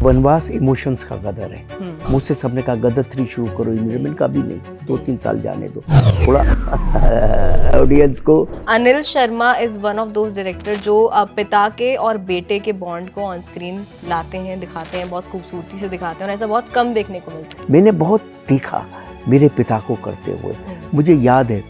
वनवास इमोशंस का गदर है। मुझसे सबने कहा गदर 3 शुरू करो, मैंने कहा अभी नहीं, 2-3 साल जाने दो थोड़ा ऑडियंस को। Anil Sharma is one of those director जो पिता के और बेटे के बॉन्ड को ऑन स्क्रीन लाते हैं, दिखाते हैं, बहुत खूबसूरती से दिखाते हैं और ऐसा बहुत कम देखने को मिलता है। मैंने बहुत देखा मेरे पिता को करते हुए। मुझे याद है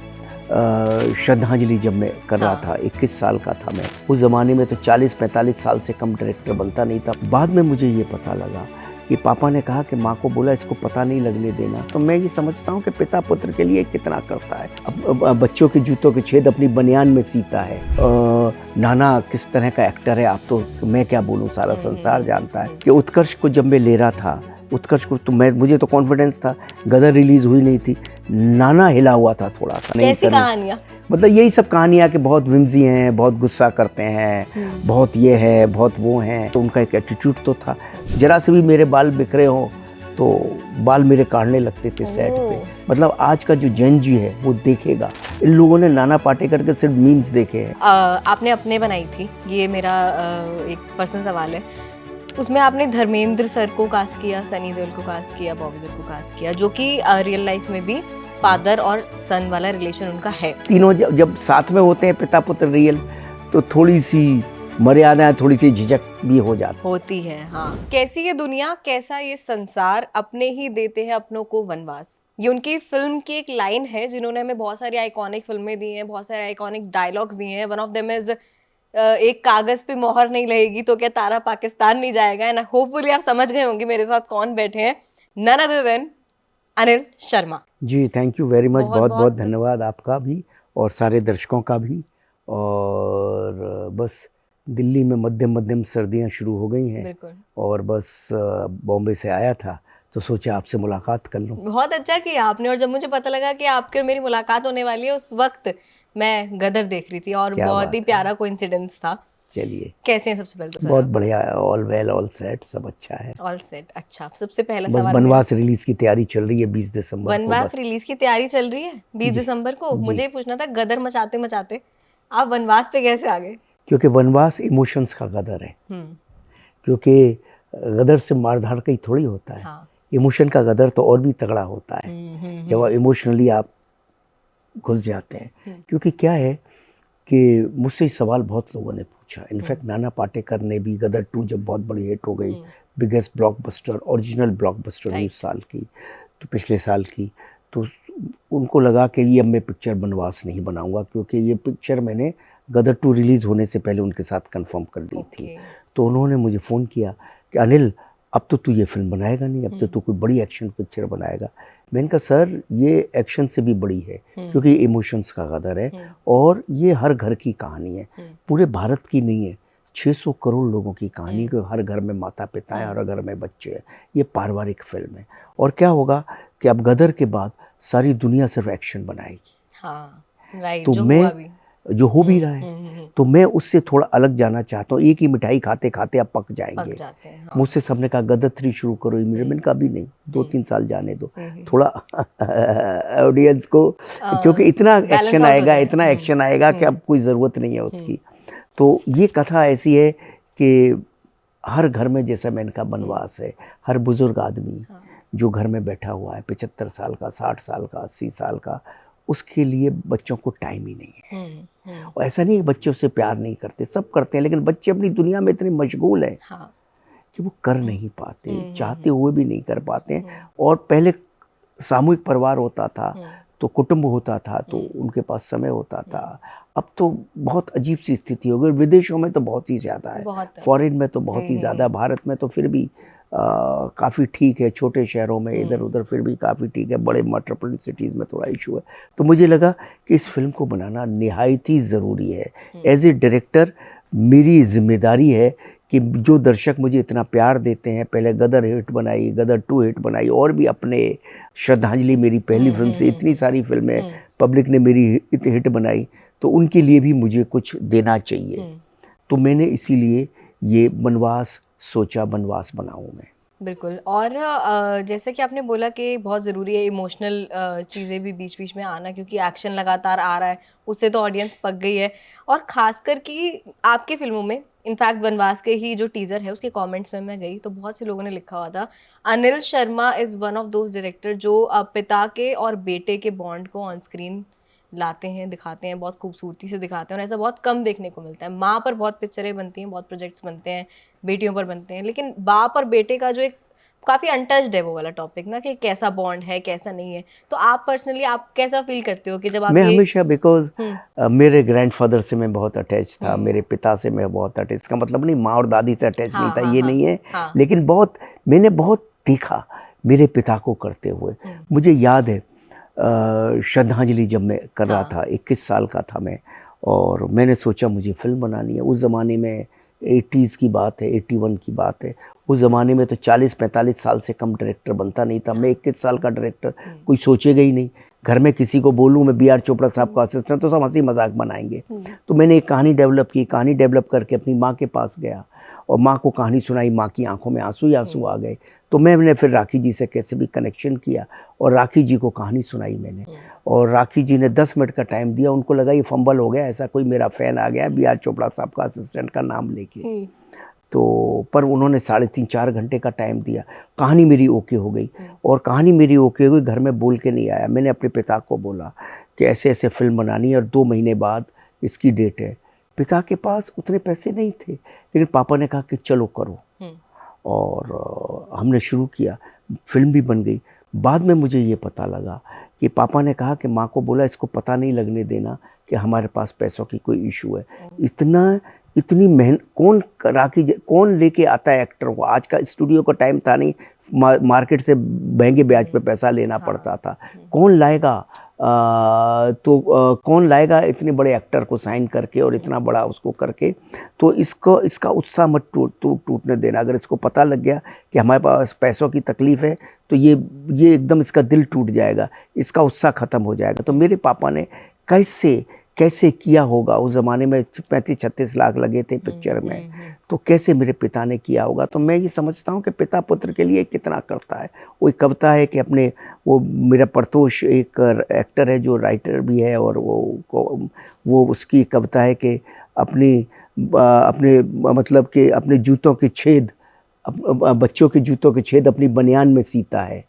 श्रद्धांजलि जब मैं कर रहा था, 21 साल का था मैं। उस ज़माने में तो 40-45 साल से कम डायरेक्टर बनता नहीं था। बाद में मुझे ये पता लगा कि पापा ने कहा कि माँ को बोला इसको पता नहीं लगने देना। तो मैं ये समझता हूँ कि पिता पुत्र के लिए कितना करता है। अब बच्चों के जूतों के छेद अपनी बनियान में सीता है। नाना किस तरह का एक्टर है, आप तो मैं क्या बोलूँ, सारा संसार जानता है कि उत्कर्ष को जब मैं ले रहा था, उत्कर्ष को तो मुझे तो कॉन्फिडेंस था, गदर रिलीज हुई नहीं थी, नाना हिला हुआ था थोड़ा सा। कैसी कहानियाँ? मतलब यही सब कहानियाँ कि बहुत विम्जी हैं, बहुत गुस्सा करते हैं, बहुत ये है, बहुत वो हैं। तो उनका एक एटीट्यूड तो था। जरा से भी मेरे बाल बिखरे हों तो बाल मेरे काटने लगते थे सेट पे। मतलब आज का जो जन जी है वो देखेगा। इन लोगों ने नाना पाटेकर के सिर्फ मीम्स देखे हैं। आपने अपने बनाई थी, ये मेरा एक पर्सनल सवाल है। उसमें आपने धर्मेंद्र सर को कास्ट किया, सनी देओल को कास्ट किया, बॉबी देओल को कास्ट किया, जो कि रियल लाइफ में भी फादर और सन वाला रिलेशन उनका है। तीनों जब साथ में होते हैं पिता पुत्र रियल, तो थोड़ी सी मर्यादा, थोड़ी सी झिझक भी होती है। हाँ, कैसी ये दुनिया, कैसा ये संसार, अपने ही देते हैं अपनों को वनवास। ये उनकी फिल्म की एक लाइन है जिन्होंने हमें बहुत सारी आइकॉनिक फिल्में दी हैं, बहुत सारे आइकॉनिक डायलॉग्स दिए हैं। वन ऑफ देम इज एक कागज पे मोहर नहीं लगेगी तो क्या तारा पाकिस्तान नहीं जाएगा। एंड होपफुली आप समझ गए होंगे मेरे साथ कौन बैठे हैं। None other than Anil Sharma ji. Thank you very much. बहुत बहुत धन्यवाद आपका भी और सारे दर्शकों का भी। और बस दिल्ली में मध्यम मध्यम सर्दियां शुरू हो गई हैं और बस बॉम्बे से आया था तो सोचा आपसे मुलाकात कर लूं। बहुत अच्छा किया आपने। और जब मुझे पता लगा कि आपके और मेरी मुलाकात होने वाली है, उस वक्त मैं गदर देख रही थी और बहुत ही प्यारा कोइंसिडेंस था। चलिए, कैसे हैं सबसे पहले तो? बहुत बढ़िया, ऑल वेल, ऑल सेट, सब अच्छा है। All set. अच्छा, सबसे पहला बस सवाल, वनवास रिलीज की तैयारी चल रही है 20 दिसंबर को। वनवास रिलीज की तैयारी चल रही है 20 दिसंबर को। मुझे ये पूछना था, गदर मचाते मचाते आप वनवास पे कैसे आ गए? क्योंकि वनवास इमोशंस का गदर है। क्योंकि गदर से मारधाड़ कहीं थोड़ी होता है। हाँ। इमोशन का गदर तो और भी तगड़ा होता है जब इमोशनली आप घुस जाते हैं। क्योंकि क्या है कि मुझसे सवाल बहुत लोगों ने पूछा। इनफैक्ट नाना पाटेकर ने भी, गदर 2 जब बहुत बड़ी हिट हो गई, बिगेस्ट ब्लॉकबस्टर, ओरिजिनल ब्लॉकबस्टर हुई उस साल की, तो पिछले साल की, तो उनको लगा कि ये अब मैं पिक्चर वनवास नहीं बनाऊंगा, क्योंकि ये पिक्चर मैंने गदर 2 रिलीज़ होने से पहले उनके साथ कंफर्म कर दी थी। तो उन्होंने मुझे फ़ोन किया कि अनिल अब तो तू ये फिल्म बनाएगा नहीं, अब तो तू कोई बड़ी एक्शन पिक्चर बनाएगा। मैंने कहा सर ये एक्शन से भी बड़ी है, क्योंकि ये इमोशंस का गदर है और ये हर घर की कहानी है, पूरे भारत की नहीं है, 600 करोड़ लोगों की कहानी है। हर घर में माता पिता हैं, हर घर में बच्चे हैं। ये पारिवारिक फिल्म है। और क्या होगा कि अब गदर के बाद सारी दुनिया सिर्फ एक्शन बनाएगी। हाँ, राइट, तो मैं जो हो भी रहा है, तो मैं उससे थोड़ा अलग जाना चाहता हूँ। एक ही मिठाई खाते खाते अब पक जाएंगे। हाँ। मुझसे सबने कहा गदर 3 शुरू करो, मैंने कहा अभी नहीं, 2-3 साल जाने दो थोड़ा ऑडियंस को, क्योंकि इतना एक्शन आएगा, इतना एक्शन आएगा कि अब कोई ज़रूरत नहीं है उसकी। तो ये कथा ऐसी है कि हर घर में, जैसा मैंने कहा वनवास है, हर बुजुर्ग आदमी जो घर में बैठा हुआ है, 75 साल का, 60 साल का, 80 साल का, उसके लिए बच्चों को टाइम ही नहीं है। और ऐसा नहीं है बच्चे उससे प्यार नहीं करते, सब करते हैं, लेकिन बच्चे अपनी दुनिया में इतने मशगूल हैं कि वो कर नहीं पाते, चाहते हुए भी नहीं कर पाते हैं। और पहले सामूहिक परिवार होता था, तो कुटुंब होता था, तो उनके पास समय होता था। अब तो बहुत अजीब सी स्थिति हो गई। विदेशों में तो बहुत ही ज़्यादा है, फॉरेन में तो बहुत ही ज़्यादा, भारत में तो फिर भी काफ़ी ठीक है, छोटे शहरों में इधर उधर फिर भी काफ़ी ठीक है, बड़े मेट्रोपॉलिटन सिटीज़ में थोड़ा इशू है। तो मुझे लगा कि इस फिल्म को बनाना निहायत ही ज़रूरी है। एज ए डायरेक्टर मेरी जिम्मेदारी है कि जो दर्शक मुझे इतना प्यार देते हैं, पहले गदर हिट बनाई, गदर 2 हिट बनाई, और भी अपने श्रद्धांजलि मेरी पहली फिल्म से इतनी सारी फिल्में पब्लिक ने मेरी हिट बनाई, तो उनके लिए भी मुझे कुछ देना चाहिए। तो मैंने इसीलिए ये वनवास सोचा, वनवास बनाऊँ मैं। बिल्कुल। और जैसे कि आपने बोला कि बहुत ज़रूरी है इमोशनल चीज़ें भी बीच बीच में आना, क्योंकि एक्शन लगातार आ रहा है, उससे तो ऑडियंस पक गई है। और ख़ासकर कि आपकी फ़िल्मों में इनफैक्ट वनवास के ही जो टीजर है उसके कमेंट्स में मैं गई तो बहुत से लोगों ने लिखा हुआ था, Anil Sharma is one of those director जो पिता के और बेटे के बॉन्ड को ऑन स्क्रीन लाते हैं, दिखाते हैं, बहुत खूबसूरती से दिखाते हैं, और ऐसा बहुत कम देखने को मिलता है। माँ पर बहुत पिक्चरें बनती हैं, बहुत प्रोजेक्ट्स बनते हैं, बेटियों पर बनते हैं, लेकिन बाप और बेटे का जो एक काफी अनटच्ड है वो वाला टॉपिक ना, कि कैसा बॉन्ड है कैसा नहीं है। तो आप पर्सनली आप कैसा फील करते हो कि जब आप मैं ये हमेशा बिकॉज मेरे ग्रैंडफादर से मैं बहुत अटैच था, मेरे पिता से मैं बहुत अटैच, इसका मतलब नहीं माँ और दादी से अटैच नहीं था, ये नहीं है, लेकिन बहुत मैंने बहुत देखा मेरे पिता को करते हुए। मुझे याद है श्रद्धांजलि जब मैं कर रहा था, 21 साल का था मैं, और मैंने सोचा मुझे फिल्म बनानी है। उस ज़माने में 80s की बात है, 81 की बात है। उस ज़माने में तो 40-45 साल से कम डायरेक्टर बनता नहीं था। मैं 21 साल का डायरेक्टर, कोई सोचेगा ही नहीं। घर में किसी को बोलूँ मैं बी आर चोपड़ा साहब का असिस्टेंट, तो सब हंसी मजाक बनाएंगे। तो मैंने एक कहानी डेवलप की, कहानी डेवलप करके अपनी माँ के पास गया और माँ को कहानी सुनाई। माँ की आंखों में आंसू ही आंसू आ गए। तो मैंने फिर राखी जी से कैसे भी कनेक्शन किया और राखी जी को कहानी सुनाई मैंने, और राखी जी ने 10 मिनट का टाइम दिया। उनको लगा ये फंबल हो गया, ऐसा कोई मेरा फ़ैन आ गया बी आर चोपड़ा साहब का असिस्टेंट का नाम लेके। तो पर उन्होंने 3.5-4 घंटे का टाइम दिया। कहानी मेरी ओके हो गई, और कहानी मेरी ओके हो गई, घर में बोल के नहीं आया। मैंने अपने पिता को बोला कि ऐसे ऐसे फिल्म बनानी है और 2 महीने बाद इसकी डेट है। पिता के पास उतने पैसे नहीं थे, लेकिन पापा ने कहा कि चलो करो, और हमने शुरू किया। फिल्म भी बन गई। बाद में मुझे ये पता लगा कि पापा ने कहा कि माँ को बोला इसको पता नहीं लगने देना कि हमारे पास पैसों की कोई इशू है। इतनी मेहनत कौन लेके आता है एक्टर को? आज का स्टूडियो का टाइम था नहीं, मार्केट से महंगे ब्याज पे पैसा लेना पड़ता था। कौन लाएगा? कौन लाएगा इतने बड़े एक्टर को साइन करके और इतना बड़ा उसको करके? तो इसका उत्साह मत टूटने देना। अगर इसको पता लग गया कि हमारे पास पैसों की तकलीफ़ है तो ये एकदम इसका दिल टूट जाएगा, इसका उत्साह ख़त्म हो जाएगा। तो मेरे पापा ने कैसे किया होगा? उस ज़माने में 35-36 लाख लगे थे पिक्चर में, तो कैसे मेरे पिता ने किया होगा? तो मैं ये समझता हूँ कि पिता पुत्र के लिए कितना करता है। वो एक कविता है कि वो मेरा परतोष एक एक्टर है जो राइटर भी है, और वो उसकी कविता है कि अपने मतलब कि अपने जूतों के छेद, बच्चों के जूतों के छेद अपनी बनियान में सीता है।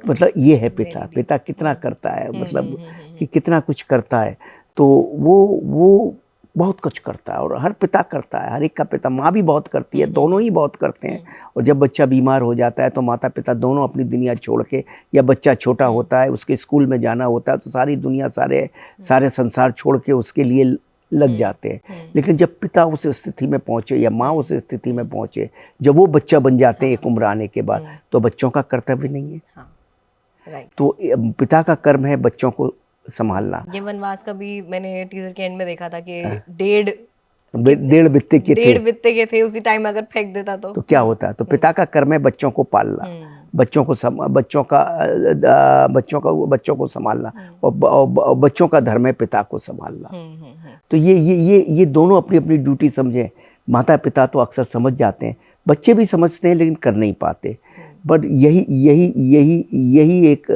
मतलब ये है पिता कितना करता है, मतलब कि कितना कुछ करता है। तो वो बहुत कुछ करता है, और हर पिता करता है, हर एक का पिता। माँ भी बहुत करती है, दोनों ही बहुत करते हैं। और जब बच्चा बीमार हो जाता है तो माता पिता दोनों अपनी दुनिया छोड़ के, या बच्चा छोटा होता है उसके स्कूल में जाना होता है तो सारी दुनिया सारे संसार छोड़ के उसके लिए लग जाते हैं। लेकिन जब पिता उस स्थिति में पहुँचे या माँ उस स्थिति में पहुँचे, जब वो बच्चा बन जाते हैं एक उम्र आने के बाद, तो बच्चों का कर्तव्य नहीं है। तो पिता का कर्म है बच्चों को संभालना। ये वनवास का भी मैंने टीजर के एंड में देखा था कि डेढ़ बित्ते के थे, उसी टाइम अगर फेंक देता तो क्या होता? तो पिता का कर्म है बच्चों को पालना, बच्चों को संभालना, और बच्चों का धर्म है पिता को संभालना। तो ये दोनों अपनी अपनी ड्यूटी समझे। माता पिता तो अक्सर समझ जाते हैं, बच्चे भी समझते हैं लेकिन कर नहीं पाते। बट यही एक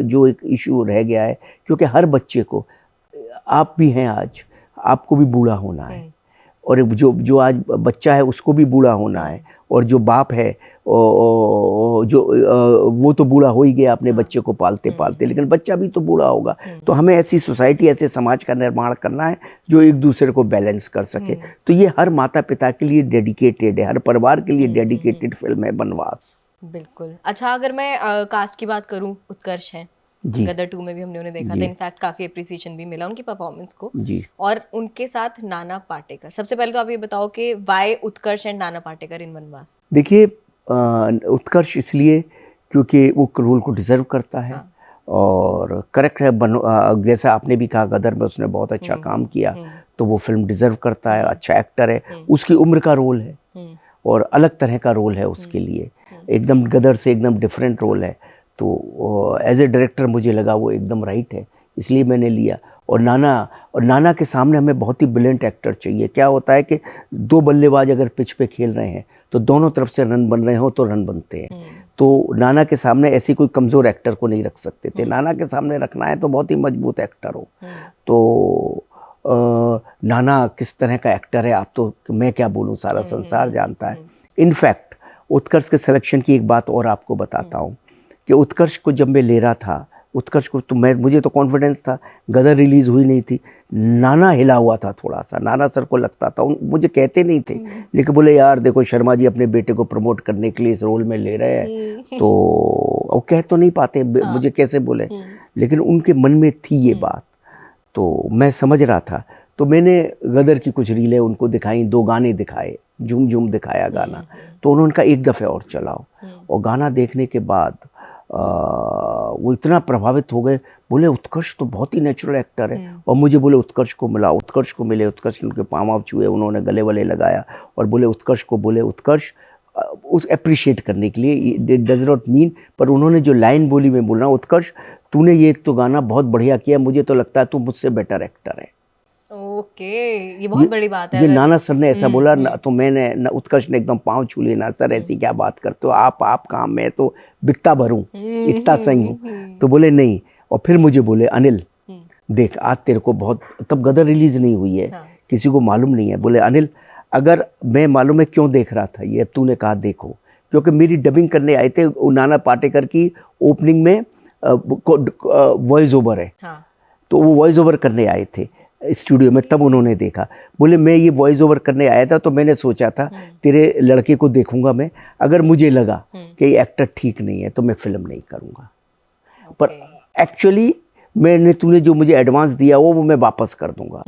जो एक इशू रह गया है, क्योंकि हर बच्चे को, आप भी हैं आज, आपको भी बूढ़ा होना है, और जो आज बच्चा है उसको भी बूढ़ा होना है, और जो बाप है वो तो बूढ़ा हो ही गया अपने बच्चे को पालते पालते, लेकिन बच्चा भी तो बूढ़ा होगा। तो हमें ऐसी सोसाइटी, ऐसे समाज का निर्माण करना है जो एक दूसरे को बैलेंस कर सके। तो ये हर माता पिता के लिए डेडिकेटेड है, हर परिवार के लिए डेडिकेटेड फिल्म है वनवास। बिल्कुल। अच्छा, अगर मैं कास्ट की बात करूं, उत्कर्ष हैं, गदर 2 में भी हमने उन्हें देखा था, इनफैक्ट काफी अप्रिसिएशन भी मिला उनकी परफॉर्मेंस को जी। और उनके साथ नाना पाटेकर। सबसे पहले तो आप ये बताओ कि why Utkarsh and Nana Patekar इन वनवास? देखिए, उत्कर्ष इसलिए क्योंकि वो रोल को डिजर्व करता है। और करेक्ट है, जैसा आपने भी कहा गदर में उसने बहुत अच्छा काम किया, तो वो फिल्म डिजर्व करता है। अच्छा एक्टर है, उसकी उम्र का रोल है और अलग तरह का रोल है उसके लिए, एकदम गदर से एकदम डिफरेंट रोल है। तो एज ए डायरेक्टर मुझे लगा वो एकदम राइट है, इसलिए मैंने लिया। और नाना के सामने हमें बहुत ही ब्रिलियंट एक्टर चाहिए। क्या होता है कि 2 बल्लेबाज अगर पिच पे खेल रहे हैं तो दोनों तरफ से रन बन रहे हो तो रन बनते हैं। तो नाना के सामने ऐसी कोई कमज़ोर एक्टर को नहीं रख सकते थे। नाना के सामने रखना है तो बहुत ही मजबूत एक्टर हो। तो नाना किस तरह का एक्टर है, आप तो मैं क्या बोलूँ, सारा संसार जानता है। इनफैक्ट उत्कर्ष के सिलेक्शन की एक बात और आपको बताता हूँ कि उत्कर्ष को जब मैं ले रहा था, उत्कर्ष को तो मुझे तो कॉन्फिडेंस था, गदर रिलीज़ हुई नहीं थी, नाना हिला हुआ था थोड़ा सा, नाना सर को लगता था, मुझे कहते नहीं थे, लेकिन बोले यार देखो शर्मा जी अपने बेटे को प्रमोट करने के लिए इस रोल में ले रहे हैं, तो वो कह तो नहीं पाते, मुझे कैसे बोले, लेकिन उनके मन में थी ये बात, तो मैं समझ रहा था। तो मैंने गदर की कुछ रीलें उनको दिखाई, 2 गाने दिखाए, झूम झूम दिखाया गाना, तो उन्होंने कहा एक दफ़े और चलाओ, और गाना देखने के बाद वो इतना प्रभावित हो गए, बोले उत्कर्ष तो बहुत ही नेचुरल एक्टर है, और मुझे बोले उत्कर्ष को मिला, उत्कर्ष को मिले, उत्कर्ष उनके पाँव छुए, उन्होंने गले वले लगाया और बोले उत्कर्ष को, बोले उत्कर्ष उस अप्रिशिएट करने के लिए, इट डज नॉट मीन, पर उन्होंने जो लाइन बोली मैं बोल रहा हूँ, उत्कर्ष तूने ये तो गाना बहुत बढ़िया किया, मुझे तो लगता है तू मुझसे बेटर एक्टर है। ओके, ये बहुत बड़ी बात है। ये नाना सर ने ऐसा बोला ना, तो मैंने उत्कर्ष ने एकदम पाँव छू लिए, ना सर ऐसी क्या बात करते हो आप काम में तो बिकता भरूं, इतना सही हूँ, तो बोले नहीं। और फिर मुझे बोले अनिल देख आज तेरे को बहुत, तब गदर रिलीज नहीं हुई है, किसी को मालूम नहीं है, बोले अनिल अगर मैं मालूम है क्यों देख रहा था ये, अब तूने कहा देखो, क्योंकि मेरी डबिंग करने आए थे, नाना पाटेकर की ओपनिंग में वॉइस ओवर है, तो वो वॉइस ओवर करने आए थे स्टूडियो में, तब उन्होंने देखा, बोले मैं ये वॉइस ओवर करने आया था, तो मैंने सोचा था तेरे लड़के को देखूंगा मैं, अगर मुझे लगा कि ये एक्टर ठीक नहीं है तो मैं फिल्म नहीं करूंगा, पर एक्चुअली मैंने तूने जो मुझे एडवांस दिया वो मैं वापस कर दूंगा,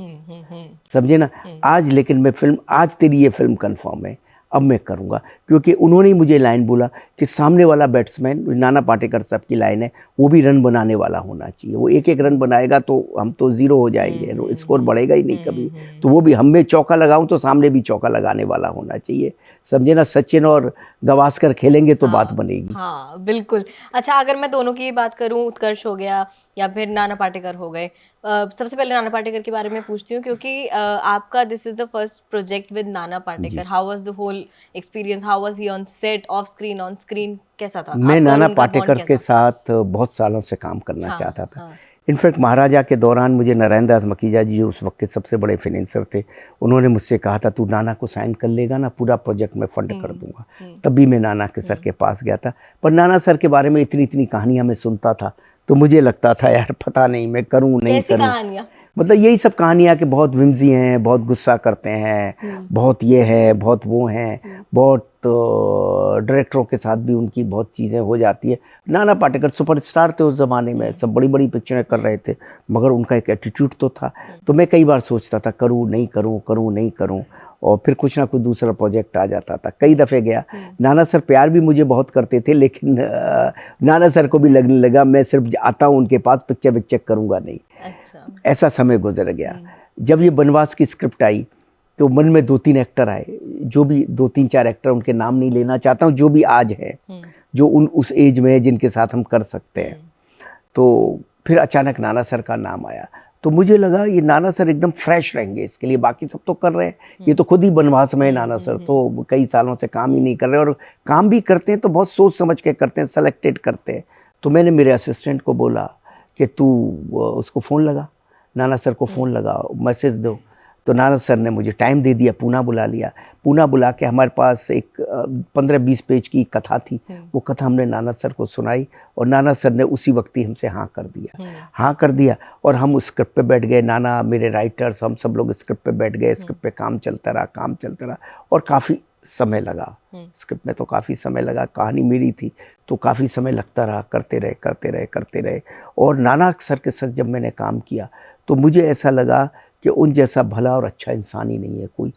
समझे ना। आज लेकिन मैं फिल्म, आज तेरी ये फिल्म कंफर्म है, अब मैं करूंगा, क्योंकि उन्होंने ही मुझे लाइन बोला कि सामने वाला बैट्समैन, नाना पाटेकर साहब की लाइन है, वो भी रन बनाने वाला होना चाहिए, वो एक एक रन बनाएगा तो हम तो जीरो हो जाएंगे, स्कोर बढ़ेगा ही नहीं कभी, तो वो भी हम में चौका लगाऊं तो सामने भी चौका लगाने वाला होना चाहिए, समझे ना। सचिन और गवास्कर खेलेंगे तो बात बनेगी। हाँ बिल्कुल। अच्छा, अगर मैं दोनों की बात करूं, उत्कर्ष हो गया या फिर नाना पाटेकर हो गए, सबसे पहले नाना पाटेकर के बारे में पूछती हूँ, क्योंकि आपका this is the first project with Nana Patekar. How was the whole experience, how was he on set, off screen, on screen, कैसा था? मैं नाना पाटेकर के साथ बहुत सालों से काम करना चाहता था। इनफैक्ट महाराजा के दौरान मुझे नारायण दास मकीजा जी जो उस वक्त के सबसे बड़े फाइनेंसर थे, उन्होंने मुझसे कहा था तू नाना को साइन कर लेगा ना, पूरा प्रोजेक्ट मैं फंड कर दूंगा। तभी मैं नाना के सर के पास गया था, पर नाना सर के बारे में इतनी इतनी कहानियां मैं सुनता था, तो मुझे लगता था यार पता नहीं मैं करूं नहीं करूं, मतलब यही सब कहानियाँ कि बहुत विम्जी हैं, बहुत गुस्सा करते हैं, बहुत ये है, बहुत वो हैं, बहुत डायरेक्टरों के साथ भी उनकी बहुत चीज़ें हो जाती है। नाना पाटेकर सुपरस्टार थे उस ज़माने में, सब बड़ी बड़ी पिक्चरें कर रहे थे, मगर उनका एक एटीट्यूड तो था। तो मैं कई बार सोचता था करूँ नहीं करूँ, करूँ नहीं करूँ, और फिर कुछ ना कुछ दूसरा प्रोजेक्ट आ जाता था। कई दफ़े गया, नाना सर प्यार भी मुझे बहुत करते थे, लेकिन नाना सर को भी लगने लगा मैं सिर्फ आता हूँ उनके पास, पिक्चर करूँगा नहीं। अच्छा। ऐसा समय गुजर गया। जब ये बनवास की स्क्रिप्ट आई तो मन में 2-3 एक्टर आए, जो भी 2-3-4 एक्टर, उनके नाम नहीं लेना चाहता हूँ, जो भी आज है, जो उस एज में है जिनके साथ हम कर सकते हैं। तो फिर अचानक नाना सर का नाम आया, तो मुझे लगा ये नाना सर एकदम फ्रेश रहेंगे इसके लिए, बाकी सब तो कर रहे हैं, ये तो खुद ही बनवास में है नाना सर, तो कई सालों से काम ही नहीं कर रहे, और काम भी करते हैं तो बहुत सोच समझ के करते हैं, सेलेक्टेड करते हैं। तो मैंने मेरे असिस्टेंट को बोला कि तू उसको फ़ोन लगा, नाना सर को फ़ोन लगा, मैसेज दो। तो नाना सर ने मुझे टाइम दे दिया, पूना बुला लिया। पूना बुला के हमारे पास एक 15-20 पेज की कथा थी, वो कथा हमने नाना सर को सुनाई, और नाना सर ने उसी वक्त ही हमसे हाँ कर दिया, और हम स्क्रिप्ट पे बैठ गए। नाना, मेरे राइटर्स, हम सब लोग स्क्रिप्ट पे बैठ गए, स्क्रिप्ट पे काम चलता रहा, और काफ़ी समय लगा स्क्रिप्ट में, तो काफ़ी समय लगा, कहानी मेरी थी तो काफ़ी समय लगता रहा, करते रहे। और नाना सर के साथ जब मैंने काम किया तो मुझे ऐसा लगा कि उन जैसा भला और अच्छा इंसान ही नहीं है कोई।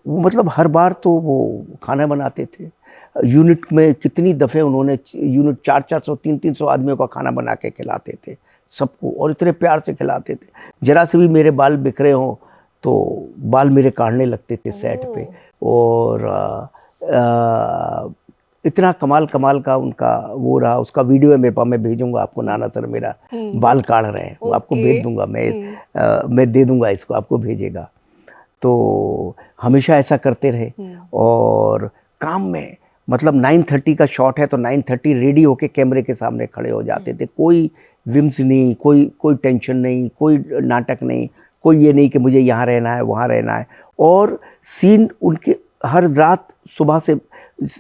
वो मतलब हर बार तो वो खाना बनाते थे, यूनिट में कितनी दफ़े उन्होंने यूनिट 400-400, 300-300 आदमियों का खाना बना के खिलाते थे सबको, और इतने प्यार से खिलाते थे। जरा से भी मेरे बाल बिखरे हों तो बाल मेरे काटने लगते थे सेट पे, और इतना कमाल का उनका वो रहा। उसका वीडियो है मेरे पास, मैं भेजूंगा आपको। नाना सर मेरा बाल काट रहे हैं, वो आपको भेज दूंगा मैं दे दूंगा इसको, आपको भेजेगा। तो हमेशा ऐसा करते रहे, और काम में मतलब 9:30 का शॉट है तो 9:30 रेडी होके कैमरे के सामने खड़े हो जाते थे। कोई विम्स नहीं, कोई टेंशन नहीं, कोई नाटक नहीं, कोई ये नहीं कि मुझे यहाँ रहना है वहाँ रहना है। और सीन उनके हर रात सुबह से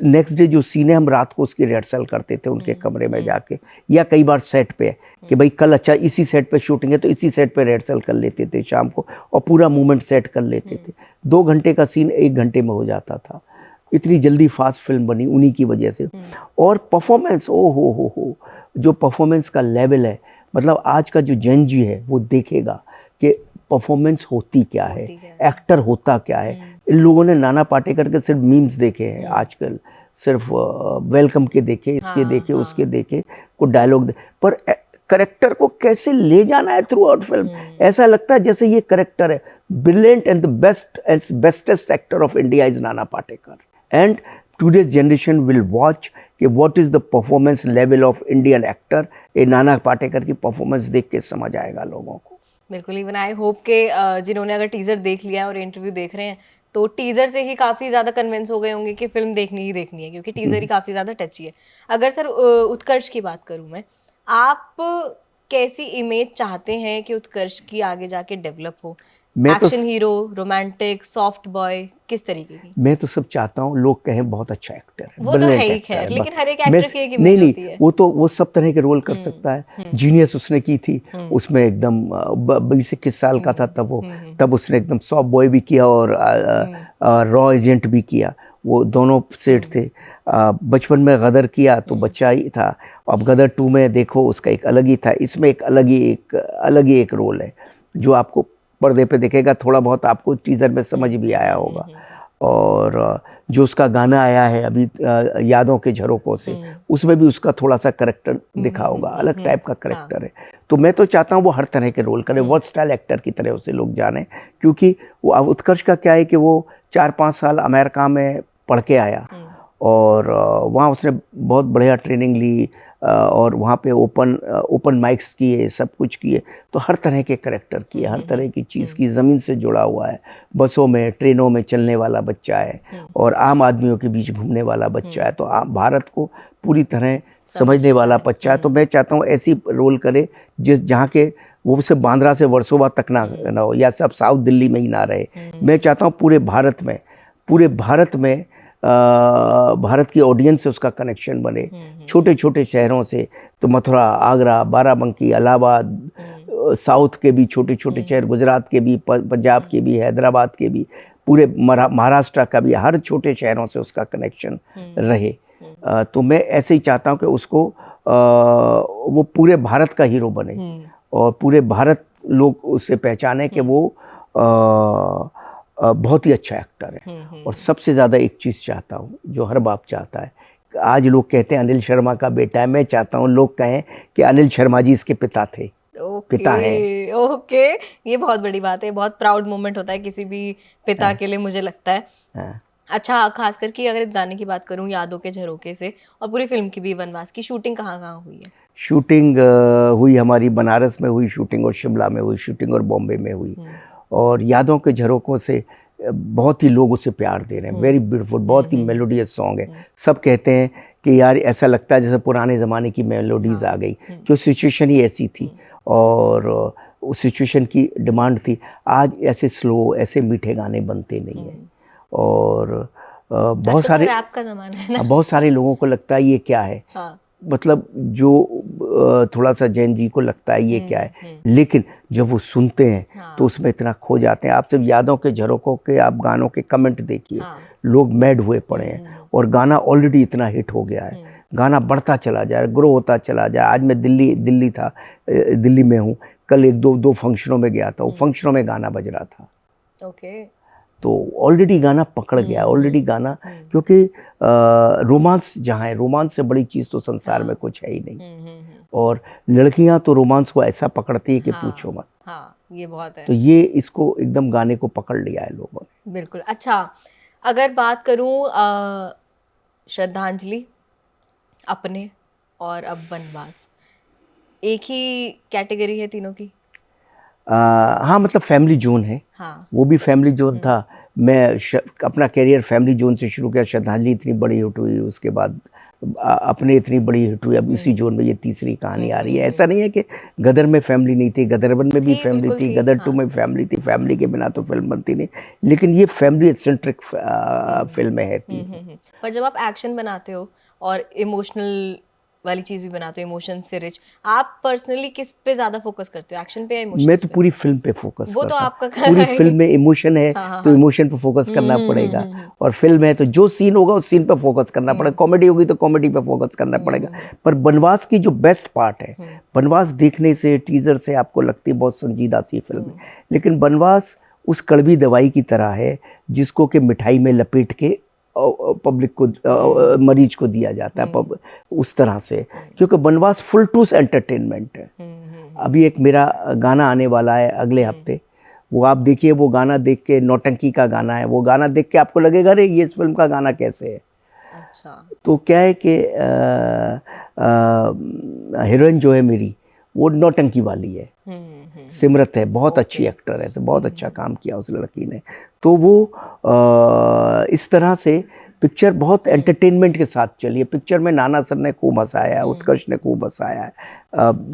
नेक्स्ट डे जो सीन है हम रात को उसकी रिहर्सल करते थे उनके कमरे में जाके, या कई बार सेट पे कि भाई कल अच्छा इसी सेट पे शूटिंग है तो इसी सेट पे रिहर्सल कर लेते थे शाम को और पूरा मूवमेंट सेट कर लेते थे। 2 घंटे का सीन 1 घंटे में हो जाता था। इतनी जल्दी फास्ट फिल्म बनी उन्हीं की वजह से। और परफॉर्मेंस, ओ हो जो परफॉर्मेंस का लेवल है, मतलब आज का जो जेन जी है वो देखेगा कि परफॉर्मेंस होती क्या है, एक्टर होता क्या है। इन लोगों ने नाना पाटेकर के सिर्फ मीम्स देखे हैं आजकल, सिर्फ वेलकम के देखे, इसके देखे, उसके देखे, को डायलॉग पर करेक्टर को कैसे ले जाना है थ्रू आउट फिल्म, ऐसा लगता है जैसे ये करेक्टर है। Brilliant and the best and bestest actor of India is Nana Patekar, and today's generation will watch कि what is the performance level of Indian actor। ये नाना पाटेकर की परफॉर्मेंस देख के समझ आएगा लोगों को। बिल्कुल। इवन आई होप के जिन्होंने अगर टीजर देख लिया है और इंटरव्यू देख रहे हैं तो टीजर से ही काफी ज्यादा कन्विंस हो गए होंगे कि फिल्म देखनी ही देखनी है, क्योंकि टीजर ही काफी ज्यादा टची है। अगर सर उत्कर्ष की बात करूं मैं, आप कैसी इमेज चाहते हैं कि उत्कर्ष की आगे जाके डेवलप हो? Action hero, romantic, soft boy, किस तरीके की? मैं तो सब चाहता हूँ लोग कहें बहुत अच्छा एक्टर है, वो तो है ही खैर, लेकिन हर एक एक्टर की एक इमेज होती है। वो सब तरह के रोल कर सकता है। जीनियस उसने की थी, उसमें एकदम 20-21 साल का था तब उसने एकदम सॉफ्ट बॉय भी किया और रॉ एजेंट भी किया, वो दोनों सेट थे। बचपन में गदर किया तो बच्चा ही था, अब गदर 2 में देखो उसका एक अलग ही था, इसमें एक अलग ही एक रोल है जो आपको पर्दे पे दिखेगा, थोड़ा बहुत आपको टीजर में समझ भी आया होगा। और जो उसका गाना आया है अभी यादों के झरोकों से, उसमें भी उसका थोड़ा सा करेक्टर दिखा होगा, अलग टाइप का करेक्टर है। तो मैं तो चाहता हूँ वो हर तरह के रोल करे, वर्थ स्टाइल एक्टर की तरह उसे लोग जाने, क्योंकि वो उत्कर्ष का क्या है कि वो 4-5 साल अमेरिका में पढ़ के आया और वहाँ उसने बहुत बढ़िया ट्रेनिंग ली और वहाँ पे ओपन माइक्स किए, सब कुछ किए, तो हर तरह के करेक्टर किए, हर तरह की चीज़ की, ज़मीन से जुड़ा हुआ है, बसों में ट्रेनों में चलने वाला बच्चा है और आम आदमियों के बीच घूमने वाला बच्चा है, तो भारत को पूरी तरह समझने वाला बच्चा है। तो मैं चाहता हूँ ऐसी रोल करे जहाँ के वो सिर्फ बांद्रा से वर्सोवा तक ना हो या सब साउथ दिल्ली में ही ना रहे। मैं चाहता हूँ पूरे भारत में भारत की ऑडियंस से उसका कनेक्शन बने, छोटे छोटे शहरों से, तो मथुरा, आगरा, बाराबंकी, इलाहाबाद, साउथ के भी छोटे छोटे शहर, गुजरात के भी, पंजाब के भी, हैदराबाद के भी, पूरे महाराष्ट्र का भी, हर छोटे शहरों से उसका कनेक्शन रहे। तो मैं ऐसे ही चाहता हूँ कि उसको वो पूरे भारत का हीरो बने और पूरे भारत लोग उससे पहचाने कि वो बहुत ही अच्छा एक्टर है। और सबसे ज़्यादा एक चीज़ चाहता हूँ जो हर बाप चाहता है, आज लोग कहते हैं अनिल शर्मा का बेटा है, मैं चाहता हूँ लोग कहें कि अनिल शर्मा जी इसके पिता थे, पिता हैं। ओके, ये बहुत बड़ी बात है, बहुत प्राउड मोमेंट होता है किसी भी पिता के लिए, मुझे लगता है। अच्छा, खास करके अगर इस गाने की बात करूँ यादों के झरोके से, और पूरी फिल्म की भी, वनवास की शूटिंग कहाँ हुई है? शूटिंग हुई हमारी बनारस में हुई शूटिंग, और शिमला में हुई शूटिंग, और बॉम्बे में हुई। और यादों के झरोकों से बहुत ही लोग उसे प्यार दे रहे हैं, वेरी ब्यूटीफुल, बहुत ही मेलोडियस सॉन्ग है। सब कहते हैं कि यार ऐसा लगता है जैसे पुराने ज़माने की मेलोडीज आ गई, क्यों सिचुएशन ही ऐसी थी और उस सिचुएशन की डिमांड थी। आज ऐसे स्लो, ऐसे मीठे गाने बनते नहीं हैं। और बहुत सारे रैप का ज़माना है ना, बहुत सारे लोगों को लगता है ये क्या है, मतलब जो थोड़ा सा जैन जी को लगता है ये क्या है, लेकिन जब वो सुनते हैं तो उसमें इतना खो जाते हैं। आप सिर्फ यादों के झरोकों के आप गानों के कमेंट देखिए, लोग मैड हुए पड़े हैं और गाना ऑलरेडी इतना हिट हो गया है, गाना बढ़ता चला जाए, ग्रो होता चला जाए। आज मैं दिल्ली में हूँ, कल एक दो फंक्शनों में गया था, वो फंक्शनों में गाना बज रहा था। तो ऑलरेडी गाना पकड़ गया, ऑलरेडी गाना, क्योंकि रोमांस जहाँ है, रोमांस से बड़ी चीज़ तो संसार में कुछ है ही नहीं। और लड़कियां तो रोमांस को ऐसा पकड़ती है कि पूछो मत। ये बहुत है। तो ये इसको एकदम गाने को पकड़ लिया है लोगों ने। बिल्कुल। अच्छा, अगर बात करूँ श्रद्धांजलि, अपने और अब वनवास, एक ही कैटेगरी है तीनों की? हाँ, मतलब फैमिली जोन है। वो भी फैमिली जोन था। मैं अपना करियर फैमिली जोन से शुरू किया, श्रद्धांजलि इतनी बड़ी हिट हुई, उसके बाद अपने इतनी बड़ी हिट हुई, अब इसी जोन में ये तीसरी कहानी आ रही है। ऐसा नहीं है कि गदर में फैमिली नहीं थी, गदर 1 में भी थी, फैमिली बिल्कुल थी, थी, गदर 2 हाँ। में फैमिली थी, फैमिली के बिना तो फिल्म बनती नहीं, लेकिन ये फैमिली सेंट्रिक फिल्में है तीन। पर जब आप एक्शन बनाते हो और इमोशनल वाली चीज भी बनाते हो, इमोशन से रिच, आप पर्सनली किस पे ज्यादा फोकस करते हो, एक्शन पे या मैं इमोशंस तो पे? पूरी फिल्म पे फोकस वो तो करता हूँ। आपका पूरी है फिल्म में इमोशन है हाँ, हाँ, तो हाँ। इमोशन पे फोकस करना पड़ेगा, और फिल्म है तो जो सीन होगा उस सीन पे फोकस करना पड़ेगा। कॉमेडी होगी तो कॉमेडी पे फोकस करना पड़ेगा। पर बनवास की जो बेस्ट पार्ट है, बनवास देखने से, टीजर से आपको लगती है बहुत संजीदा सी फिल्म है, लेकिन बनवास उस कड़वी दवाई की तरह है जिसको कि मिठाई में लपेट के पब्लिक को, मरीज को दिया जाता है, उस तरह से, क्योंकि बनवास फुल टूस एंटरटेनमेंट है। अभी एक मेरा गाना आने वाला है अगले हफ्ते, वो आप देखिए, वो गाना देख के, नौटंकी का गाना है, वो गाना देख के आपको लगेगा अरे ये इस फिल्म का गाना कैसे है। अच्छा। तो क्या है कि हीरोइन जो है मेरी वो नौटंकी वाली है, सिमरत है, बहुत अच्छी एक्टर है, तो बहुत अच्छा काम किया उस लड़की ने। तो वो इस तरह से पिक्चर बहुत एंटरटेनमेंट के साथ चली है। पिक्चर में नाना सर ने खूब हंसाया है, उत्कर्ष ने खूब हंसाया है,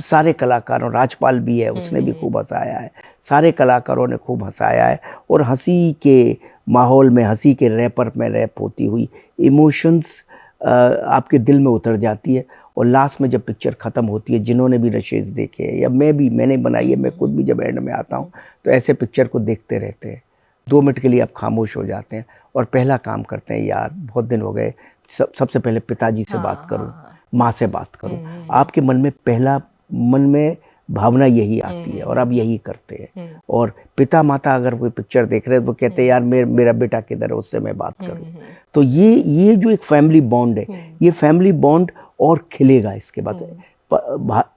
सारे कलाकारों, राजपाल भी है उसने भी खूब हंसाया है, सारे कलाकारों ने खूब हंसाया है, और हंसी के माहौल में, हंसी के रैपर में रैप होती हुई इमोशंस आपके दिल में उतर जाती है। और लास्ट में जब पिक्चर ख़त्म होती है, जिन्होंने भी रशेज देखे हैं, या मैंने बनाई है, मैं खुद भी जब एंड में आता हूँ तो ऐसे पिक्चर को देखते रहते हैं, 2 मिनट के लिए आप खामोश हो जाते हैं और पहला काम करते हैं, यार बहुत दिन हो गए, सबसे पहले पिताजी से बात करूं, माँ से बात करूं। आपके मन में पहला भावना यही आती है और आप यही करते हैं। और पिता माता अगर कोई पिक्चर देख रहे हैं तो कहते हैं यार मेरा बेटा किधर है, उससे मैं बात करूं। तो ये जो एक फैमिली बॉन्ड है, ये फैमिली बॉन्ड और खिलेगा इसके बाद।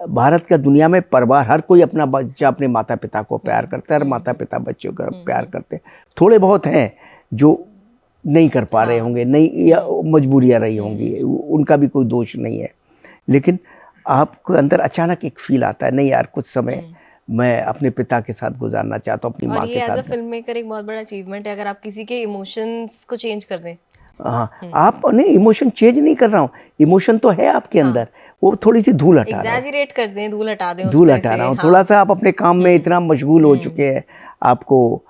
भारत का दुनिया में परिवार, हर कोई अपना बच्चा, अपने माता पिता को प्यार करता है, हर माता पिता बच्चों को प्यार करते हैं। थोड़े बहुत हैं जो नहीं कर पा रहे होंगे, नहीं, या मजबूरियां रही होंगी, उनका भी कोई दोष नहीं है, लेकिन आपको अंदर अचानक एक फील आता है, नहीं यार कुछ समय मैं अपने पिता के साथ गुजारना चाहता हूँ, अपनी माँ के साथ। और ये एज अ फिल्म मेकर एक बहुत बड़ा अचीवमेंट है अगर आप किसी के इमोशंस को चेंज कर दें। हाँ, आप नहीं, इमोशन चेंज नहीं कर रहा हूँ, इमोशन तो है आपके अंदर, वो थोड़ी सी धूल हटा रहा हूँ, एग्जैजरेट कर दें, धूल हटा दें, धूल हटा रहा हूँ। थोड़ा सा आप अपने काम में इतना मशगूल हो चुके हैं, आपको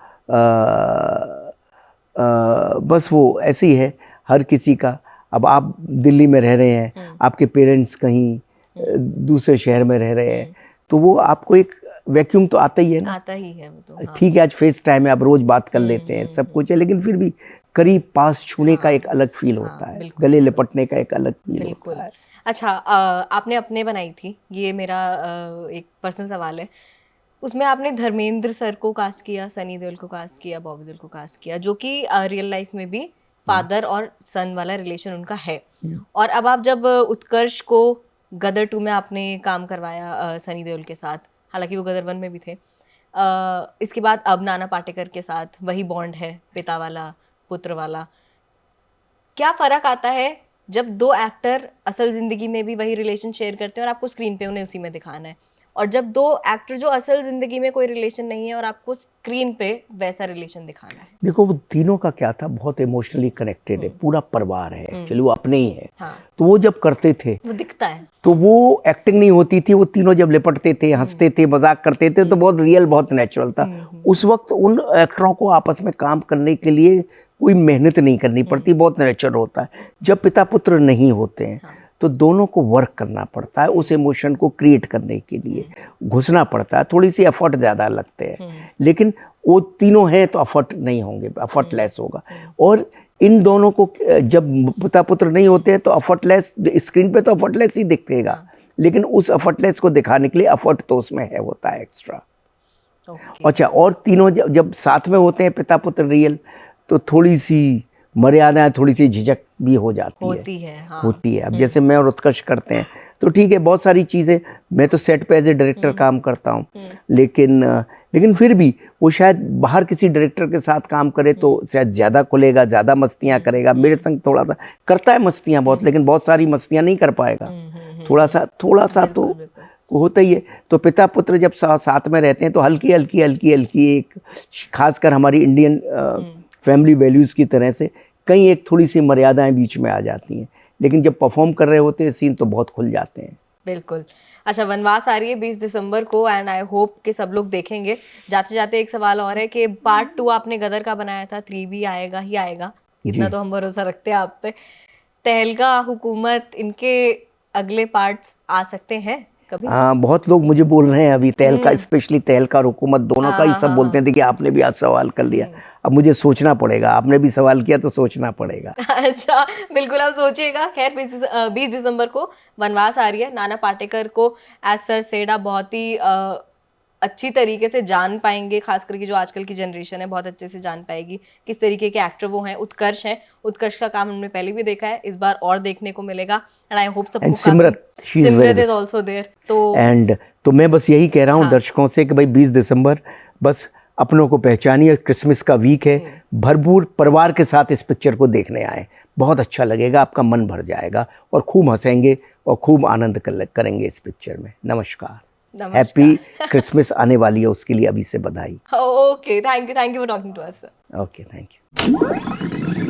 बस वो ऐसी है हर किसी का। अब आप दिल्ली में रह रहे हैं, आपके पेरेंट्स कहीं दूसरे शहर में रह रहे हैं, तो वो आपको एक वैक्यूम तो आता ही है ना, आता ही है वो तो। ठीक है, आज फेस टाइम है, आप रोज बात कर लेते हैं, सब कुछ है, लेकिन फिर भी करीब पास छूने का एक अलग फील होता है, गले लिपटने का एक अलग फील होता है। अच्छा, आपने अपने बनाई थी, ये मेरा एक पर्सनल सवाल है, उसमें आपने धर्मेंद्र सर को कास्ट किया, सनी देओल को कास्ट किया, बॉबी देओल को कास्ट किया, जो कि रियल लाइफ में भी फादर और सन वाला रिलेशन उनका है। और अब आप जब उत्कर्ष को गदर 2 में आपने काम करवाया सनी देओल के साथ, हालांकि वो गदर 1 में भी थे, इसके बाद अब नाना पाटेकर के साथ वही बॉन्ड है, पिता वाला पुत्र वाला। क्या फर्क आता है जब 2 एक्टर असल जिंदगी में भी वही रिलेशन शेयर करते हैं और आपको स्क्रीन पे उन्हें उसी में दिखाना है, और जब 2 एक्टर जो असल जिंदगी में कोई रिलेशन नहीं है और आपको स्क्रीन पे वैसा रिलेशन दिखाना है? देखो, वो तीनों का क्या था, बहुत इमोशनली कनेक्टेड है, पूरा परिवार है, एक्चुअली वो अपने ही है। हाँ। तो वो जब करते थे, वो दिखता है, तो वो एक्टिंग नहीं होती थी, वो तीनों जब लिपटते थे, हंसते थे, मजाक करते थे, तो बहुत रियल, बहुत नेचुरल था। उस वक्त उन एक्टरों को आपस में काम करने के लिए कोई मेहनत नहीं करनी पड़ती, बहुत नेचुरल होता है। जब पिता पुत्र नहीं होते हैं तो दोनों को वर्क करना पड़ता है, उस इमोशन को क्रिएट करने के लिए घुसना पड़ता है, थोड़ी सी एफर्ट ज़्यादा लगते हैं, लेकिन वो तीनों हैं तो एफर्ट नहीं होंगे, एफर्ट लेस होगा। और इन दोनों को जब पिता पुत्र नहीं होते हैं तो एफर्टलेस, स्क्रीन पे तो एफर्टलेस ही दिखेगा, लेकिन उस एफर्टलेस को दिखाने के लिए एफर्ट तो उसमें है, होता है एक्स्ट्रा। अच्छा, और तीनों जब साथ में होते हैं पिता पुत्र रियल, तो थोड़ी सी मर्यादाएं, थोड़ी सी झिझक भी हो जाती है। हाँ। होती है। अब जैसे मैं और उत्कर्ष करते हैं तो ठीक है, बहुत सारी चीज़ें, मैं तो सेट पे एज ए डायरेक्टर काम करता हूँ, लेकिन फिर भी वो शायद बाहर किसी डायरेक्टर के साथ काम करे तो शायद ज़्यादा खुलेगा, ज़्यादा मस्तियाँ करेगा। मेरे संग थोड़ा सा करता है मस्तियाँ बहुत, लेकिन बहुत सारी मस्तियाँ नहीं कर पाएगा, थोड़ा सा तो होता ही है। तो पिता पुत्र जब साथ में रहते हैं तो हल्की हल्की एक, खासकर हमारी इंडियन फैमिली वैल्यूज़ की तरह से कहीं एक थोड़ी सी मर्यादाएं बीच में आ जाती हैं, लेकिन जब परफॉर्म कर रहे होते हैं सीन तो बहुत खुल जाते हैं। बिल्कुल। अच्छा, वनवास आ रही है 20 दिसंबर को एंड आई होप कि सब लोग देखेंगे। जाते जाते एक सवाल और है कि पार्ट 2 आपने गदर का बनाया था, 3 भी आएगा ही आएगा, इतना जी। तो हम भरोसा रखते हैं आप पे। तहलका, हुकूमत, इनके अगले पार्ट्स आ सकते हैं कभी? हाँ, बहुत लोग मुझे बोल रहे हैं अभी तहलका, स्पेशली तहलका और हुकूमत दोनों का ही हाँ, सब हाँ, बोलते हैं। देखिए आपने भी आज सवाल कर लिया, अब मुझे सोचना पड़ेगा। आपने भी सवाल किया तो सोचना पड़ेगा। अच्छा, बिल्कुल आप सोचिएगा। खैर 20 दिसंबर को वनवास आ रही है। नाना पाटेकर को एज सर सेड आप बहुत ही अच्छी तरीके से जान पाएंगे, खास करके जो आजकल की जनरेशन है बहुत अच्छे से जान पाएगी किस तरीके के एक्टर वो हैं। उत्कर्ष हैं, उत्कर्ष का काम हमने पहले भी देखा है, इस बार और देखने को मिलेगा एंड आई होप सबको एंड काफी। Simrat, she is very Simrat is also there. तो एंड तो मैं बस यही कह रहा हूँ दर्शकों से कि भाई 20 दिसंबर बस अपनों को पहचानिए। क्रिसमस का वीक है, भरपूर परिवार के साथ इस पिक्चर को देखने आए। बहुत अच्छा लगेगा, आपका मन भर जाएगा और खूब हंसेंगे और खूब आनंद करेंगे इस पिक्चर में। नमस्कार, हैप्पी क्रिसमस आने वाली है, उसके लिए अभी से बधाई। Okay, thank you for talking to us sir. Okay, thank you.